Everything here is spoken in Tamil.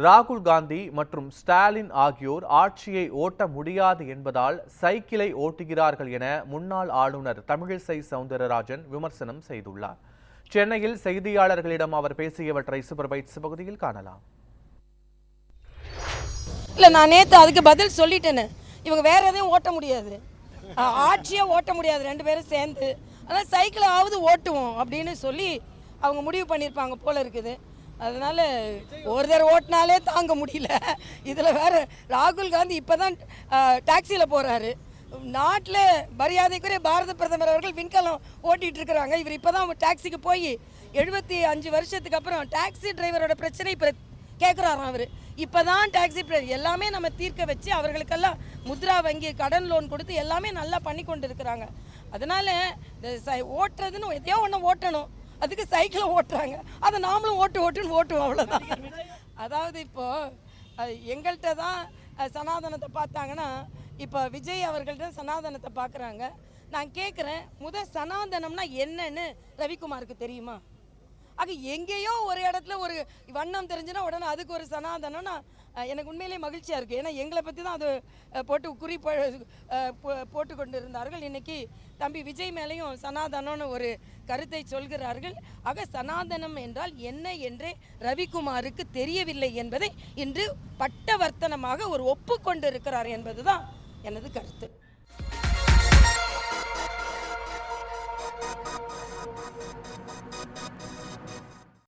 ராகுல் காந்தி மற்றும் ஸ்டாலின் ஆகியோர் ஆட்சியை ஓட்ட முடியாது என்பதால் சைக்கிளை ஓட்டுகிறார்கள் என முன்னாள் ஆளுநர் தமிழிசை சவுந்தரராஜன் விமர்சனம் செய்துள்ளார். சென்னையில் செய்தியாளர்களிடம் அவர் பேசியவற்றை சூப்பர் பைட்ஸ் பகுதியில் காணலாம். இல்லை, நான் நேற்று அதுக்கு பதில் சொல்லிட்டேன்னு. இவங்க வேற எதையும் ஓட்ட முடியாது, ஆட்சியை ஓட்ட முடியாது ரெண்டு பேரும் சேர்ந்து. ஆனால் சைக்கிளாவது ஓட்டுவோம் அப்படின்னு சொல்லி அவங்க முடிவு பண்ணியிருப்பாங்க போல இருக்குது. அதனால ஒரு தடவை ஓட்டினாலே தாங்க முடியல. இதில் வேற ராகுல் காந்தி இப்போ தான் டாக்ஸியில் போகிறாரு. நாட்டில் மரியாதைக்குரிய பாரத பிரதமர் அவர்கள் விண்கலம் ஓட்டிகிட்டு இருக்கிறாங்க. இவர் இப்போ தான் டாக்ஸிக்கு போய் 75 வருஷத்துக்கு அப்புறம் டாக்ஸி டிரைவரோட பிரச்சனை இப்போ கேட்குறாராம். அவர் இப்போ தான் டாக்ஸி எல்லாமே நம்ம தீர்க்க வச்சு அவர்களுக்கெல்லாம் முத்ரா வங்கி கடன் லோன் கொடுத்து எல்லாமே நல்லா பண்ணி கொண்டு இருக்கிறாங்க. அதனால் ஓட்டுறதுன்னு எதையோ ஒன்று ஓட்டணும், அதுக்கு சைக்கிளை ஓட்டுறாங்க. அதை நாமளும் ஓட்டுன்னு ஓட்டுவோம், அவ்வளோதான். அதாவது இப்போது எங்கள்கிட்ட தான் சனாதனத்தை பார்த்தாங்கன்னா இப்போ விஜய் அவர்கள் தான் சனாதனத்தை பார்க்குறாங்க. நான் கேட்குறேன், சனாதனம்னா என்னன்னு ரவிக்குமாருக்கு தெரியுமா? அது எங்கேயோ ஒரு இடத்துல ஒரு வண்ணம் தெரிஞ்சுன்னா உடனே அதுக்கு ஒரு சனாதனம்னா எனக்கு உண்மையிலே மகிழ்ச்சியாக இருக்குது. ஏன்னா எங்களை பற்றி தான் அது போட்டு கொண்டு இருந்தார்கள். இன்றைக்கி தம்பி விஜய் மேலேயும் சனாதனம்னு ஒரு கருத்தை சொல்கிறார்கள். ஆக சனாதனம் என்றால் என்ன என்றே ரவிக்குமாருக்கு தெரியவில்லை என்பதை இன்று பட்டவர்த்தனமாக ஒரு ஒப்புக்கொண்டு இருக்கிறார் என்பது தான் எனது கருத்து.